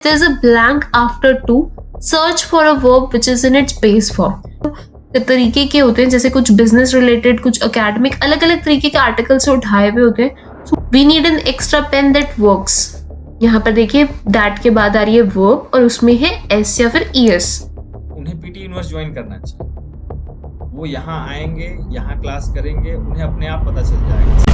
There's a blank after to, search for a verb which is in its base form. तरीके के होते हैं, जैसे कुछ बिजनेस रिलेटेड, कुछ एकेडमिक, अलग अलग तरीके के आर्टिकल से उठाए हुए होते हैं. We need an extra pen that works. यहाँ पर देखिए दैट के बाद आ रही है वर्ब और उसमें है एस या फिर ईएस. उन्हें पीटी यूनिवर्स ज्वाइन करना चाहिए. वो यहाँ आएंगे, यहाँ क्लास करेंगे, उन्हें अपने आप पता चल जाएगा.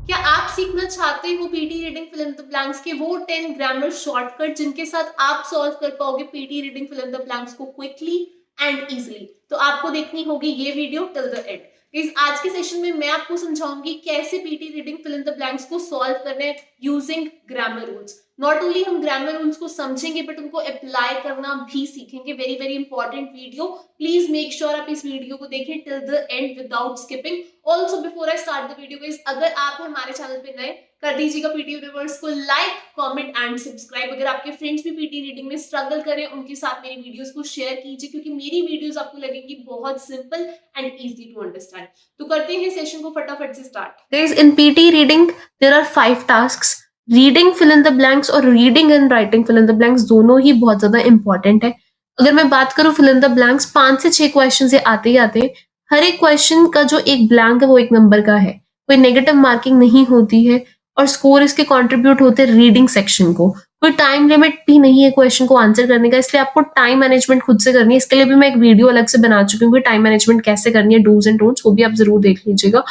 क्या आप सीखना चाहते हो PT reading fill in the blanks के वो 10 ग्रामर शॉर्टकट जिनके साथ आप सॉल्व कर पाओगे PT reading fill in the blanks को क्विकली एंड इजीली? तो आपको देखनी होगी ये वीडियो टिल द एंड. इस आज के सेशन में मैं आपको समझाऊंगी कैसे PT reading fill in the blanks को सॉल्व करना है using grammar rules. Not only हम ग्रामर रूल्स को समझेंगे बट उनको अप्लाई करना भी सीखेंगे. Very very important video. Please make sure आप इस वीडियो को देखें till the end without skipping. Also before I start the video guys, अगर आप हमारे चैनल पे नए, कर दीजिएगा पीटी यूनिवर्स को लाइक, कमेंट एंड सब्सक्राइब. अगर आपके फ्रेंड्स भी पीटी रीडिंग में स्ट्रगल करें उनके साथ मेरी वीडियोस को शेयर कीजिए क्योंकि मेरी वीडियोस आपको लगेंगी बहुत simple and easy to understand. तो करते हैं सेशन को फटाफट से start. Guys, in PT reading there are 5 tasks. Reading fill in the blanks और reading and writing fill in the blanks दोनों ही बहुत ज्यादा इंपॉर्टेंट है. अगर मैं बात करूं फिल इन द ब्लैंक्स, 5 से 6 क्वेश्चन से आते ही आते हैं. हर एक क्वेश्चन का जो एक ब्लैंक है वो एक नंबर का है. कोई नेगेटिव मार्किंग नहीं होती है और स्कोर इसके कंट्रीब्यूट होते हैं रीडिंग सेक्शन को. कोई टाइम लिमिट भी नहीं है क्वेश्चन को आंसर करने का, इसलिए आपको टाइम मैनेजमेंट खुद से करनी है. इसके लिए भी मैं एक वीडियो अलग से बना चुकी हूँ, टाइम मैनेजमेंट कैसे करनी है, डूज एंड डोंट्स, वो भी आप जरूर देख लीजिएगा.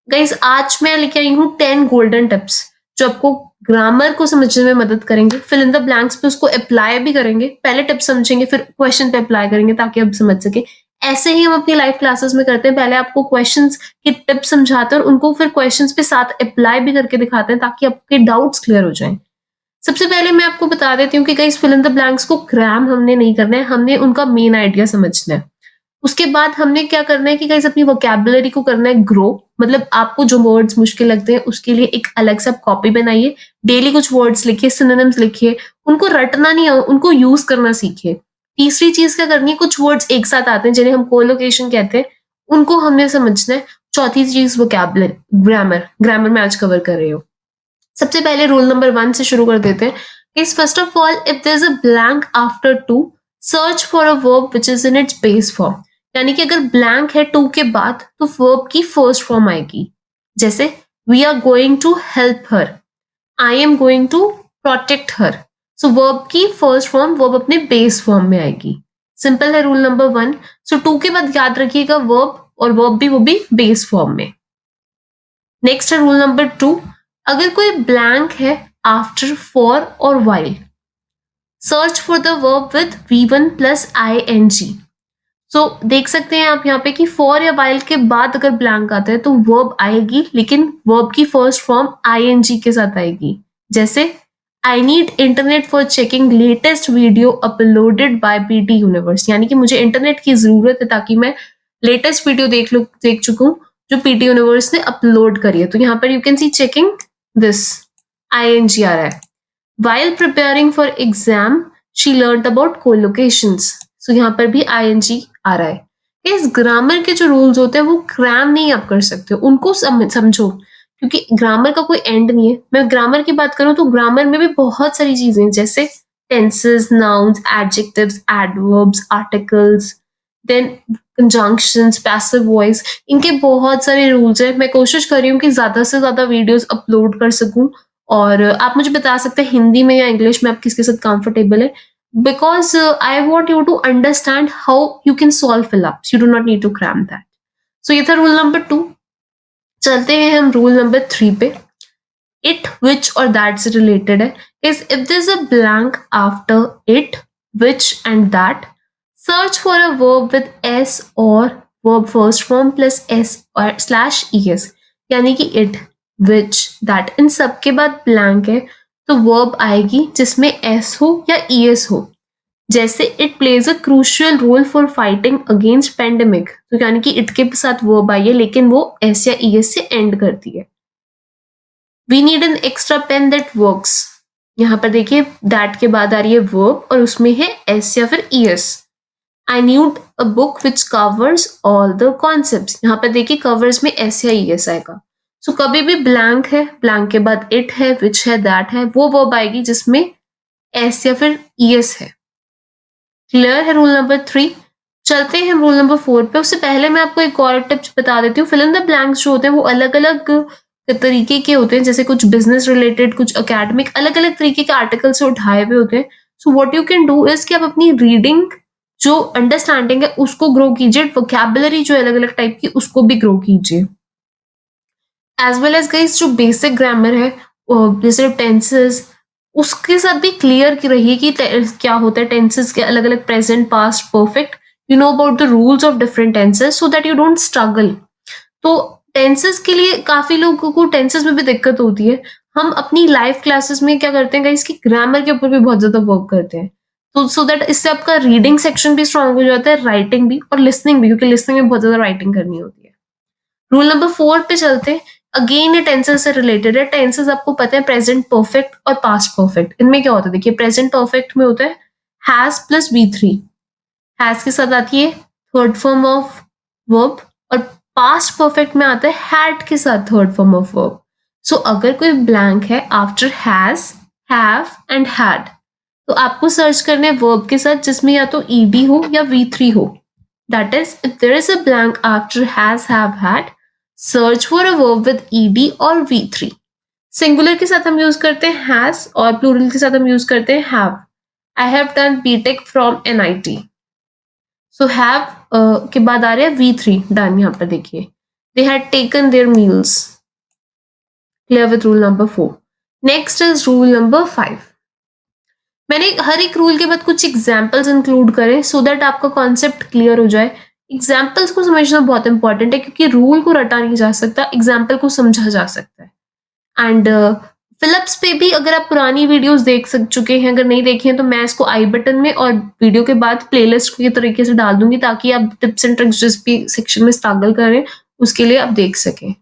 गाइस, आज मैं लेके आई हूँ 10 गोल्डन टिप्स जो आपको ग्रामर को समझने में मदद करेंगे. फिल इन द ब्लैंक्स पे उसको अप्लाई भी करेंगे. पहले टिप समझेंगे फिर क्वेश्चन पे अप्लाई करेंगे ताकि आप समझ सके. ऐसे ही हम अपनी लाइव क्लासेस में करते हैं. पहले आपको क्वेश्चंस की टिप्स समझाते हैं और उनको फिर क्वेश्चंस पे साथ अप्लाई भी करके दिखाते हैं ताकि आपके डाउट्स क्लियर हो जाएं. सबसे पहले मैं आपको बता देती हूँ कि guys fill in the blanks को ग्राम हमने नहीं करना है, हमने उनका मेन आइडिया समझना है. उसके बाद हमने क्या करना है कि गाइस अपनी वोकैबुलरी को करना है ग्रो. मतलब आपको जो वर्ड्स मुश्किल लगते हैं उसके लिए एक अलग से आप कॉपी बनाइए. डेली कुछ वर्ड्स लिखिए, सिनोनिम्स लिखिए. उनको रटना नहीं है, उनको यूज करना सीखिए. तीसरी चीज क्या करनी है, कुछ वर्ड्स एक साथ आते हैं जिन्हें हम कोलोकेशन कहते हैं, उनको हमने समझना है. चौथी चीज वोकैबुलरी, ग्रामर में आज कवर कर रही हूँ. सबसे पहले रूल नंबर 1 से शुरू कर देते हैं. Is first of all, if there is a blank after to, search for a verb which is in its base form. यानी कि अगर ब्लैंक है टू के बाद तो वर्ब की फर्स्ट फॉर्म आएगी. जैसे we are going to help her, I am going to protect her. So verb की फर्स्ट फॉर्म वर्ब अपने बेस फॉर्म में आएगी. सिंपल है रूल नंबर 1. सो टू के बाद याद रखिएगा वर्ब, और वर्ब भी वो भी बेस फॉर्म में. नेक्स्ट है रूल नंबर 2. अगर कोई ब्लैंक है आफ्टर फॉर और while, search for the verb with V1 plus ING. सो देख सकते हैं आप यहाँ पे कि फॉर या वाइल के बाद अगर ब्लैंक आता है तो वर्ब आएगी, लेकिन वर्ब की फर्स्ट फॉर्म ING के साथ आएगी. जैसे I need internet for checking latest video uploaded by PT Universe. यानी कि मुझे इंटरनेट की जरूरत है ताकि मैं लेटेस्ट वीडियो देख चुकूं जो पीटी यूनिवर्स ने अपलोड करी है. तो यहाँ पर you can see checking this ING आ रहा है. While preparing for exam she learned about collocations. So यहाँ पर भी ING आ रहा है. इस ग्रामर के जो रूल्स होते हैं वो क्रैम नहीं आप कर सकते, उनको समझो क्योंकि ग्रामर का कोई एंड नहीं है. मैं ग्रामर की बात करूं तो ग्रामर में भी बहुत सारी चीजें जैसे tenses, nouns, adjectives, adverbs, articles, then conjunctions, passive voice, इनके बहुत सारे रूल्स हैं. मैं कोशिश कर रही हूँ कि ज्यादा से ज्यादा वीडियोस अपलोड कर सकूं. और आप मुझे बता सकते हैं हिंदी में या इंग्लिश में आप किसके साथ कंफर्टेबल है, because I want you to understand how you can solve fill-ups. You do not need to cram that. So ये था रूल नंबर 2. चलते हैं हम रूल नंबर 3 पे. It, which और that से रिलेटेड है. Is if there's a blank after it, which and that, search for a verb with S or verb first form plus S or /es. यानी कि it, which, that, इन सब के बाद blank है तो वर्ब आएगी जिसमें S हो या ES हो. जैसे it plays a crucial role for fighting against pandemic. तो यानी कि इट के साथ वर्ब आई है लेकिन वो S या ES से एंड करती है. We need an extra pen that works. यहाँ पर देखिए दैट के बाद आ रही है वर्ब और उसमें है S या फिर ES. I need a book which covers all the concepts. यहाँ पर देखिए कवर्स में S या ES आएगा. सो कभी भी ब्लैंक है, ब्लैंक के बाद इट है, विच है, दैट है, वो वर्ब आएगी जिसमें एस या फिर ईएस है। क्लियर है रूल नंबर 3? चलते हैं रूल नंबर 4 पे। उससे पहले मैं आपको एक और टिप्स बता देती हूँ। फिल इन द ब्लैंक्स जो होते हैं वो अलग-अलग तरीके के होते हैं, जैसे कुछ बिजनेस रिलेटेड, कुछ एकेडमिक, अलग-अलग तरीके के आर्टिकल से उठाए हुए होते हैं। So what you can do is कि आप अपनी रीडिंग जो अंडरस्टैंडिंग है उसको ग्रो कीजिए, वोकैबुलरी जो अलग-अलग टाइप की उसको भी ग्रो कीजिए। एज वेल एज गाइस जो बेसिक ग्रामर है, जैसे टेंसेस, उसके साथ भी क्लियर की रहिए कि क्या होता है टेंसेस के अलग-अलग, present, past, perfect. You know about the rules of different tenses so that you don't struggle. तो टेंसेस के लिए काफी लोगों को टेंसेस में भी दिक्कत होती है। हम अपनी लाइव क्लासेस में क्या करते हैं गाइस कि ग्रामर के ऊपर भी बहुत ज्यादा वर्क करते हैं, तो सो दैट इससे आपका रीडिंग सेक्शन भी स्ट्रांग हो जाता है, राइटिंग भी और लिसनिंग भी, क्योंकि लिसनिंग में बहुत ज्यादा राइटिंग करनी होती है। रूल नंबर 4 पे चलते हैं। अगेन ये टेंसेस से रिलेटेड है। टेंसेस आपको पता है प्रेजेंट परफेक्ट और पास्ट परफेक्ट। इनमें क्या होता है देखिए, प्रेजेंट परफेक्ट में होता है हैज प्लस V3। हैज के साथ आती है थर्ड फॉर्म ऑफ वर्ब, और पास्ट परफेक्ट में आता है हैड के साथ थर्ड फॉर्म ऑफ वर्ब। सो अगर कोई ब्लैंक है after has, have and had, तो आपको सर्च करना है वर्ब के साथ जिसमें या तो ed हो या V3 हो। That is, if there is a blank after has, have, had, search for a verb with ed or V3. Singular के साथ हम यूज करते हैं has और प्लूरल के साथ हम यूज करते हैं have. I have done BTech from NIT. So have के बाद आ रहा है V3 डन। यहाँ पर देखिए, they had taken their meals. Clear with rule number 4. Next is rule number 5. मैंने हर एक रूल के बाद कुछ एग्जाम्पल्स इंक्लूड करें सो दैट आपका कॉन्सेप्ट क्लियर हो जाए। एग्जाम्पल्स को समझना बहुत इंपॉर्टेंट है क्योंकि रूल को रटा नहीं जा सकता, एग्जाम्पल को समझा जा सकता है। एंड फिलिप्स पे भी अगर आप पुरानी वीडियोस देख चुके हैं, अगर नहीं देखे हैं तो मैं इसको आई बटन में और वीडियो के बाद प्लेलिस्ट के तरीके से डाल दूंगी ताकि आप टिप्स एंड ट्रिक्स जिस भी सेक्शन में स्ट्रगल करें उसके लिए आप देख सकें।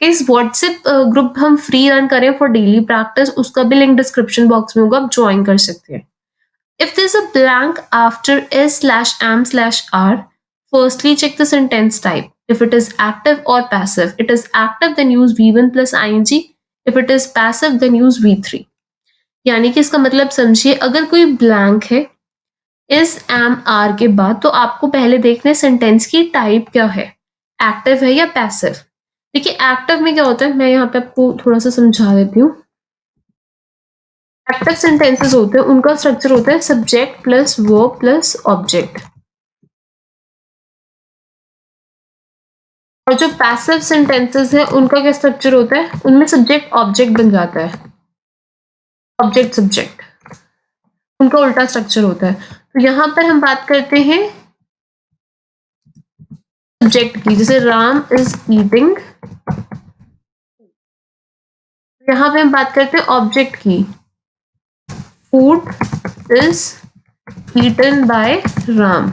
इस व्हाट्सएप ग्रुप हम फ्री रन करें फॉर डेली प्रैक्टिस, उसका भी लिंक डिस्क्रिप्शन बॉक्स में होगा, आप ज्वाइन कर सकते हैं। If there's a blank after s/am/r, firstly check the sentence type. If it is active or passive. It is active, then use V1 plus ing. If it is passive, then use V3. यानी कि इसका मतलब समझिए, अगर कोई blank है इस M R के बाद तो आपको पहले देखना है सेंटेंस की टाइप क्या है, एक्टिव है या पैसिव। देखिए एक्टिव में क्या होता है, मैं यहाँ पे आपको थोड़ा सा समझा देती हूँ। एक्टिव सेंटेंसेस होते हैं, उनका स्ट्रक्चर होता है subject plus verb plus object. और जो पैसिव सेंटेंसेस है उनका क्या स्ट्रक्चर होता है, उनमें सब्जेक्ट ऑब्जेक्ट बन जाता है, ऑब्जेक्ट सब्जेक्ट, उनका उल्टा स्ट्रक्चर होता है। तो यहां पर हम बात करते हैं सब्जेक्ट की, जैसे राम इज ईटिंग, यहां पे हम बात करते हैं ऑब्जेक्ट की, food is eaten by Ram.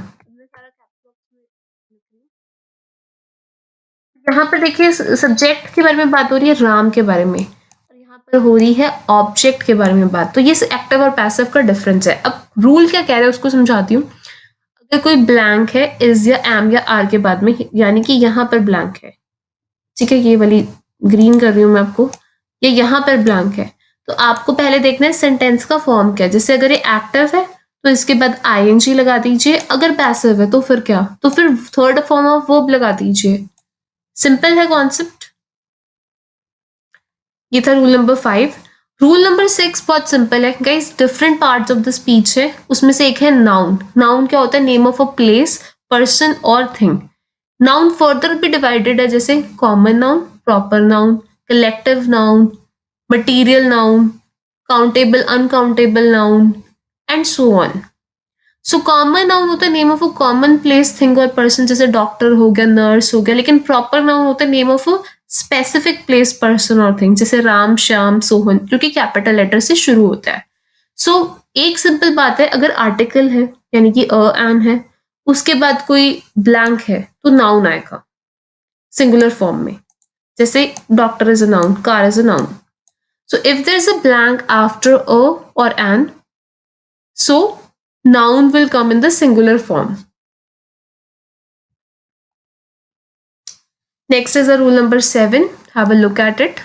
यहाँ पर देखिए सब्जेक्ट के बारे में बात हो रही है राम के बारे में, और यहाँ पर हो रही है ऑब्जेक्ट के बारे में बात। तो ये एक्टिव और पैसिव का डिफरेंस है। अब रूल क्या कह रहा है उसको समझाती हूँ। अगर कोई ब्लैंक है इज या एम या आर के बाद में, यानी कि यहाँ पर ब्लैंक है, ठीक है, ये वाली ग्रीन कर रही हूँ मैं आपको, ये यहाँ पर ब्लैंक है, तो आपको पहले देखना है सेंटेंस का फॉर्म क्या है। जैसे अगर ये एक्टिव है तो इसके बाद ing लगा दीजिए, अगर पैसिव है तो फिर क्या, तो फिर थर्ड फॉर्म ऑफ वर्ब लगा दीजिए। सिंपल है कॉन्सेप्ट। ये था रूल नंबर 5। रूल नंबर 6 बहुत सिंपल है guys, different parts of the speech है, उसमें से एक है नाउन। नाउन क्या होता है, name of a place, person और थिंग। नाउन फर्दर भी डिवाइडेड है, जैसे common noun, proper noun, collective noun, material noun, countable uncountable noun and so on. So common noun होता है name of a common place, thing और person, जैसे doctor हो गया, नर्स हो गया। लेकिन प्रॉपर नाउन होता है name of a specific place, person और थिंग, जैसे राम, श्याम, सोहन, जो कि कैपिटल लेटर से शुरू होता है। सो एक सिंपल बात है, अगर आर्टिकल है यानी कि अ एन है, उसके बाद कोई ब्लैंक है तो नाउन आएगा सिंगुलर फॉर्म में, जैसे doctor is a noun, car is a noun. So if there is a blank after a और an, so noun will come in the singular form. Next is the rule number 7. Have a look at it.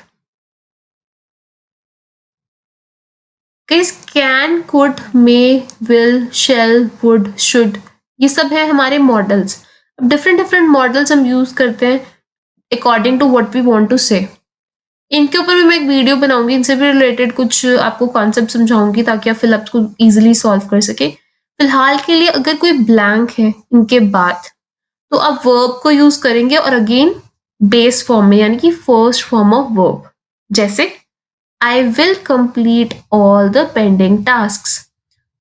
Guys can, could, may, will, shall, would, should, ये सब है हमारे models. अब different different models हम use करते हैं according to what we want to say. इनके ऊपर भी मैं एक वीडियो बनाऊंगी, इनसे भी रिलेटेड कुछ आपको कॉन्सेप्ट समझाऊंगी ताकि आप फिलअप्स को इजीली सॉल्व कर सके। फिलहाल के लिए अगर कोई ब्लैंक है इनके बाद, तो आप वर्ब को यूज करेंगे और अगेन बेस फॉर्म में, यानी कि फर्स्ट फॉर्म ऑफ वर्ब। जैसे I will complete all the pending tasks.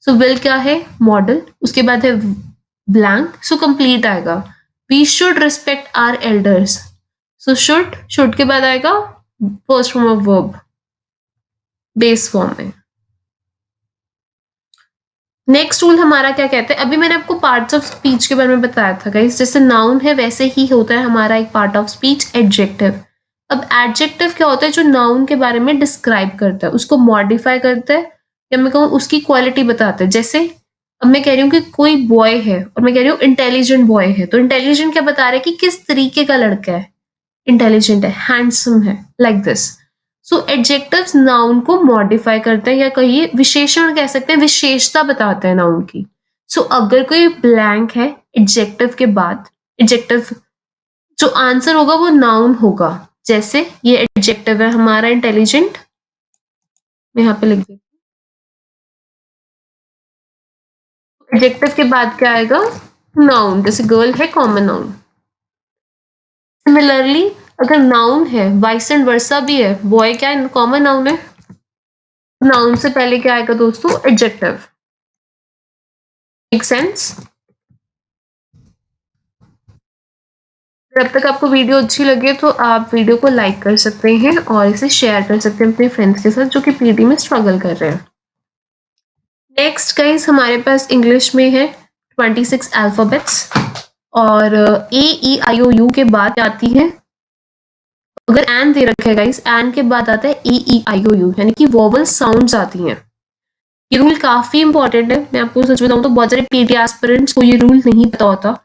So will क्या है? मॉडल, उसके बाद है ब्लैंक, सो कंप्लीट आएगा। We should respect our elders, so should के बाद आएगा first form of verb base form में। नेक्स्ट रूल हमारा क्या कहते हैं? अभी मैंने आपको पार्ट्स ऑफ स्पीच के बारे में बताया था गाइस, जैसे नाउन है वैसे ही होता है हमारा एक पार्ट ऑफ स्पीच एडजेक्टिव। अब एडजेक्टिव क्या होता है? जो नाउन के बारे में डिस्क्राइब करता है, उसको मॉडिफाई करता है, या मैं कहूँ उसकी क्वालिटी बताता है। जैसे अब मैं कह रही हूँ कि कोई बॉय है और मैं कह रही हूँ इंटेलिजेंट बॉय है, तो इंटेलिजेंट क्या बता रहा है कि किस तरीके का लड़का है, इंटेलिजेंट है, हैंडसम है, like this. So adjectives noun को मॉडिफाई करते हैं, या कहिए विशेषण कह सकते हैं, विशेषता बताते हैं नाउन की। सो अगर कोई ब्लैंक है एडजेक्टिव के बाद, एडजेक्टिव जो आंसर होगा वो नाउन होगा। जैसे ये एडजेक्टिव है हमारा इंटेलिजेंट, मैं यहाँ पे लिख देती हूँ। एडजेक्टिव के बाद क्या आएगा? नाउन। जैसे गर्ल है कॉमन नाउन। सिमिलरली अगर नाउन है, वाइस एंड वर्सा भी है, बॉय क्या है? कॉमन नाउन है। नाउन से पहले क्या आएगा दोस्तों? एडजेक्टिव। Make sense? जब तक आपको वीडियो अच्छी लगे तो आप वीडियो को लाइक कर सकते हैं और इसे शेयर कर सकते हैं अपने फ्रेंड्स के साथ जो कि पीटी में स्ट्रगल कर रहे हैं। नेक्स्ट गाइस हमारे पास इंग्लिश में है 26 अल्फाबेट्स, और ए ई आई ओ यू के बाद आती है, अगर एन दे रखा है गाइस, एन के बाद आता है ए ई आई ओ यू, यानी कि वोवल साउंड्स आती हैं। ये रूल काफी इंपॉर्टेंट है। मैं आपको सच बताऊं तो बहुत सारे पीटी एस्पिरेंट्स को ये रूल नहीं पता होता।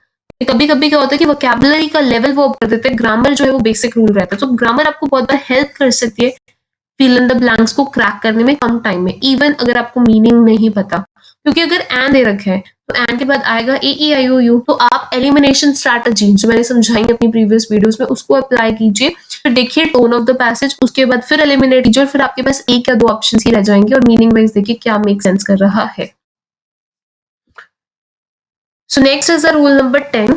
कभी कभी क्या होता है कि वोकैबुलरी का लेवल वो कर देते हैं, ग्रामर जो है वो बेसिक रूल रहता है। तो ग्रामर आपको बहुत बार हेल्प कर सकती है फिल इन द ब्लैंक्स को क्रैक करने में कम टाइम में, इवन अगर आपको मीनिंग नहीं पता। क्योंकि अगर एन दे रखा है तो एन के बाद आएगा ए ई आई ओ यू, तो आप एलिमिनेशन स्ट्रैटेजी जो मैंने समझाई अपनी प्रीवियस वीडियोस में उसको अप्लाई कीजिए। फिर देखिए टोन ऑफ द पैसेज, उसके बाद फिर एलिमिनेट कीजिए, और फिर आपके पास एक या दो ऑप्शन ही रह जाएंगे, और मीनिंग वाइज देखिए क्या मेक सेंस कर रहा है। So next is the rule number 10।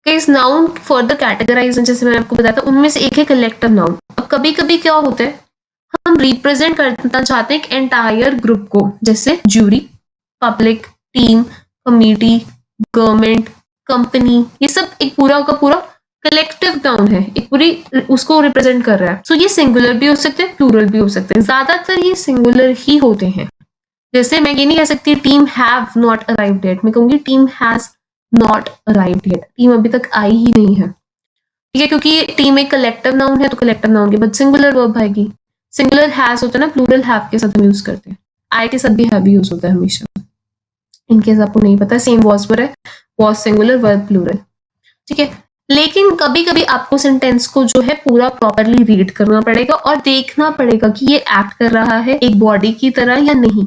इस नाउन फर्दर कैटेगराइज, जैसे मैंने आपको बताया था, उनमें से एक है कलेक्टिव नाउन। अब कभी कभी क्या होता है, हम रिप्रेजेंट करना चाहते हैं एक एंटायर ग्रुप को, जैसे jury, public, team, committee, government, company, ये सब एक पूरा का पूरा कलेक्टिव नाउन है, एक पूरी उसको रिप्रेजेंट कर रहा है। सो ये सिंगुलर भी हो सकते हैं, प्लूरल भी हो सकते हैं, ज्यादातर ये सिंगुलर ही होते हैं। जैसे मैं ये नहीं कह सकती team have not arrived yet, मैं कहूंगी team has not arrived yet, team अभी तक आई ही नहीं है। ठीक है, क्योंकि टीम एक कलेक्टिव नाउन है, तो कलेक्टिव नाउन के बाद सिंगुलर वर्ब आएगी। सिंगुलर हैज होता है ना, प्लूरल हैव के साथ हम यूज करते हैं, आई के साथ भी हैव यूज होता है हमेशा। इनकेस आपको नहीं पता, सेम वॉज पर है, वॉज सिंगुलर, वर्ब प्लूरल। ठीक है, लेकिन कभी कभी आपको सेंटेंस को जो है पूरा प्रॉपरली रीड करना पड़ेगा और देखना पड़ेगा कि ये एक्ट कर रहा है एक बॉडी की तरह या नहीं।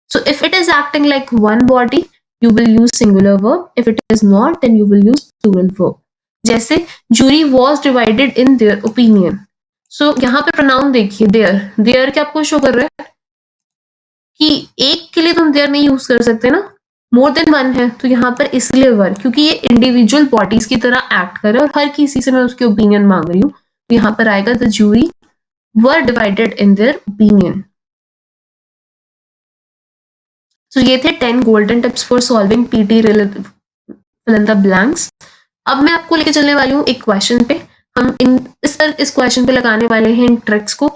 So if it is acting like one body, you will use singular verb. If it is not, then you will use plural verb. जैसे jury was divided in their opinion. So यहाँ पे pronoun देखिए their. Their क्या आपको show कर रहा है कि एक के लिए तुम their नहीं यूज कर सकते ना, more than one है, तो यहाँ पर इसलिए वर, क्योंकि ये इंडिविजुअल बॉडीज की तरह एक्ट कर रहा है और हर किसी से मैं उसकी ओपिनियन मांग रही हूँ, तो यहाँ पर आएगा the jury were divided in their opinion. So ये थे 10 golden tips for solving PT related fill in the blanks. अब मैं आपको लेके चलने वाली हूँ एक क्वेश्चन पे। हम इस क्वेश्चन पे लगाने वाले हैं इन ट्रिक्स को,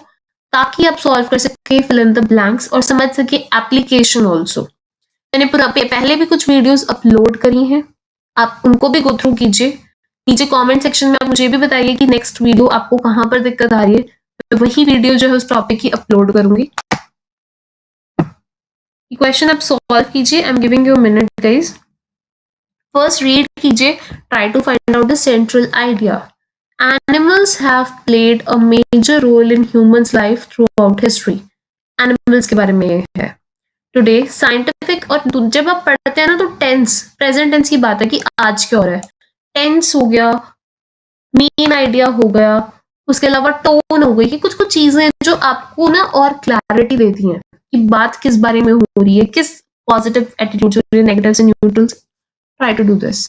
ताकि आप सॉल्व कर सके फिल इन द ब्लैंक्स और समझ सके एप्लीकेशन ऑल्सो। मैंने पहले भी कुछ वीडियोस अपलोड करी हैं, आप उनको भी गो थ्रू कीजिए। नीचे कमेंट सेक्शन में आप मुझे भी बताइए कि नेक्स्ट वीडियो आपको कहाँ पर दिक्कत आ रही है, तो वही वीडियो जो है उस टॉपिक की अपलोड करूंगी। क्वेश्चन आप सॉल्व कीजिए। I am giving you a minute guys. First read कीजिए, try to find out the central idea Animals have played a major role in humans' life throughout history. Animals के बारे में ये है. Today, scientific और जब आप पढ़ते हैं ना तो टेंस, प्रेजेंट टेंस की बात है कि आज क्या हो रहा है. टेंस हो गया, मेन आइडिया हो गया, उसके अलावा टोन हो गई कि कुछ-कुछ चीज़ें जो आपको ना और क्लैरिटी देती हैं कि बात किस बारे में हो रही है, किस पॉजिटिव एटीट्यूड से हो रही है, negatives and neutrals. Try to do this.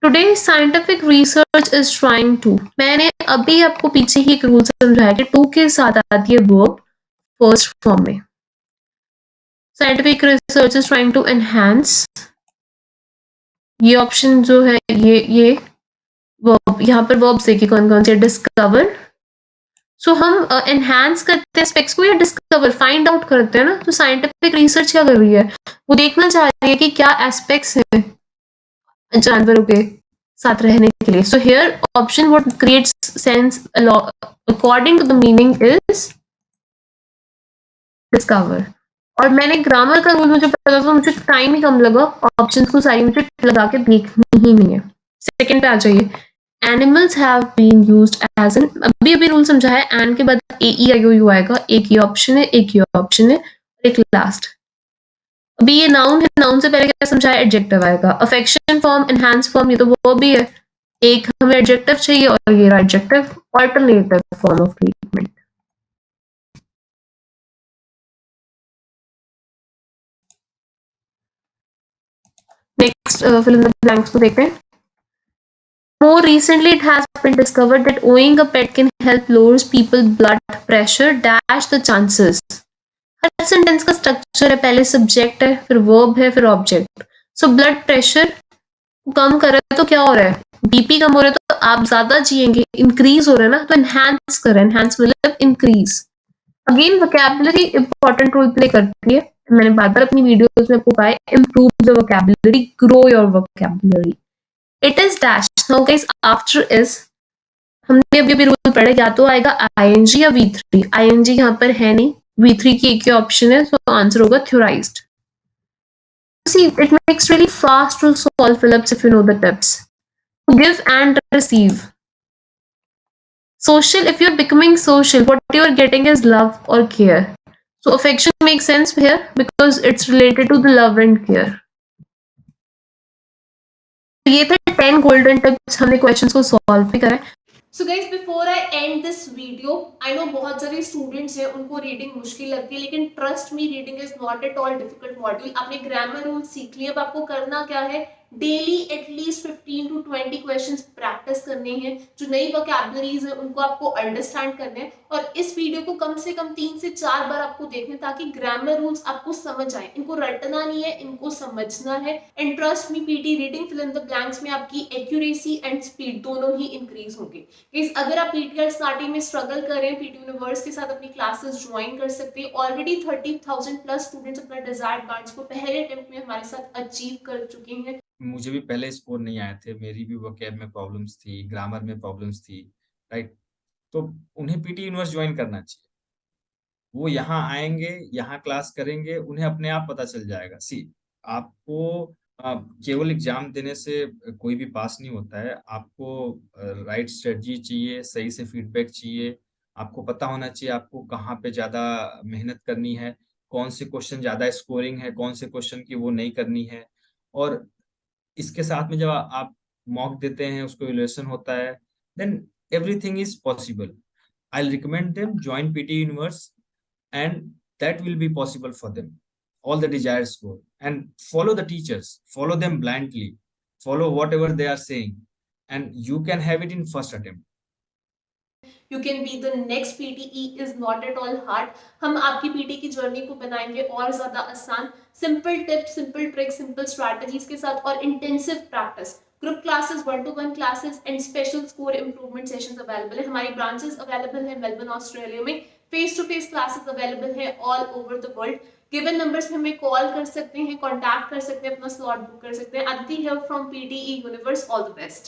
Today scientific research is trying to. मैंने अभी आपको पीछे ही एक रूल समझाया कि टू के साथ आती है वर्ब फर्स्ट फॉर्म में. Scientific research is trying to enhance. ये ऑप्शन जो है ये वर्ब, यहाँ पर वर्ब्स देखिए कौन कौन से. डिस्कवर. सो हम एनहांस करते हैं स्पेक्स को या डिस्कवर फाइंड आउट करते हैं ना. तो साइंटिफिक रिसर्च क्या कर रही है, वो देखना चाह रही है कि क्या एस्पेक्ट्स हैं जानवरों के साथ रहने के लिए. So here option what creates sense according to the meaning is discover. और मैंने ग्रामर का रूल मुझे पता था, मुझे टाइम ही कम लगा, ऑप्शंस को सारी मुझे लगा के देखनी ही नहीं है. सेकंड पे आ जाइए. Animals have been used as an. अभी अभी रूल समझा है. एन के बाद ए ई आई ओ यू आएगा. एक ये ऑप्शन है, एक ये ऑप्शन है, और एक लास्ट. अभी ये नाउन है, नाउन से पहले क्या समझाया, एडजेक्टिव आएगा. अफेक्शन फॉर्म, एनहांस फॉर्म, ये तो वो भी है. एक हमें एडजेक्टिव चाहिए और ये adjective alternative form of treatment. Next fill in the blanks को देखते हैं. More recently, it has been discovered that owning a pet can help lowers people's blood pressure. Dash the chances. Her sentence का structure है, पहले subject है, फिर verb है, फिर ऑब्जेक्ट. सो ब्लड प्रेशर कम कर रहा है तो क्या हो रहा है, बीपी कम हो रहा है तो आप ज्यादा जिएंगे. इंक्रीज हो रहा है ना, तो एनहांस कर रहा है. एनहांस मतलब increase. Again vocabulary important role play करती है. मैंने बार बार अपनी वीडियोस में आपको कहा है, improve the vocabulary, grow your vocabulary. It is dash. Now guys after is हमने अभी रूल पढ़ा, या तो आएगा आईएनजी या V3. आईएनजी यहाँ पर है नहीं, V3 की एक ही ऑप्शन है, तो आंसर होगा theorized. See, it makes really fast to solve Phillips if you know the tips. To give and receive. Social, if you're becoming social, what you're getting is love or care. So affection makes sense here because it's related to the love and care. ये थे 10 golden tips. हमने questions को solve भी करा है. So guys before I and this video, I know बहुत सारे students हैं उनको रीडिंग मुश्किल लगती है, लेकिन trust me, reading is not at all difficult module. आपने ग्रामर रूल सीख लिया. अब आपको करना क्या है, daily at least 15 to 20 questions practice करने हैं. जो नई वोकैबुलरीज है उनको आपको अंडरस्टैंड करने हैं, और इस वीडियो को कम से कम 3 से 4 बार आपको देखने, ताकि ग्रामर रूल्स आपको समझ आए. इनको रटना नहीं है, इनको समझना है. And trust me, PT reading fill in the blanks में आपकी एक्यूरेसी एंड स्पीड दोनों ही इंक्रीज होंगे. अगर आप पीटीएल स्टार्टिंग में स्ट्रगल कर रहे हैं, पीटी यूनिवर्स के साथ अपनी क्लासेस ज्वाइन कर सकते हैं. ऑलरेडी 30,000 प्लस स्टूडेंट्स अपना डिजायर्ड बैंड्स को पहले अटेम्प्ट में हमारे साथ अचीव कर चुके हैं. मुझे भी पहले स्कोर नहीं आए थे, मेरी भी वोकैब में प्रॉब्लम्स थी, ग्रामर में प्रॉब्लम्स थी, राइट. तो उन्हें पीटी यूनिवर्स ज्वाइन करना चाहिए. वो यहाँ आएंगे, यहाँ क्लास करेंगे, उन्हें अपने आप पता चल जाएगा. सी, आपको केवल एग्जाम देने से कोई भी पास नहीं होता है. आपको राइट स्ट्रेटजी चाहिए, सही से फीडबैक चाहिए. आपको पता होना चाहिए आपको कहाँ पे ज्यादा मेहनत करनी है, कौन से क्वेश्चन ज्यादा स्कोरिंग है, कौन से क्वेश्चन की वो नहीं करनी है. और इसके साथ में जब आप मॉक देते हैं, उसको इवैल्यूएशन होता है, then everything is possible. I'll recommend them join PT Universe, and that will be possible for them. All the desired score, and follow the teachers, follow them blindly, follow whatever they are saying, and you can have it in first attempt. You can be the next PTE is not at all hard. हम आपकी PT की journey को बनाएंगे और ज्यादा आसान. Simple tips, simple tricks, simple strategies के साथ, और intensive practice. Group classes, 1-to-1 classes and special score improvement sessions available है. हमारी ब्रांचेस अवेलेबल है मेलबर्न ऑस्ट्रेलिया में. Face to face classes available है all over the world. Given numbers में हमें कॉल कर सकते हैं, कॉन्टैक्ट कर सकते हैं, अपना स्लॉट बुक कर सकते हैं. Aditi here from PTE universe. All the best.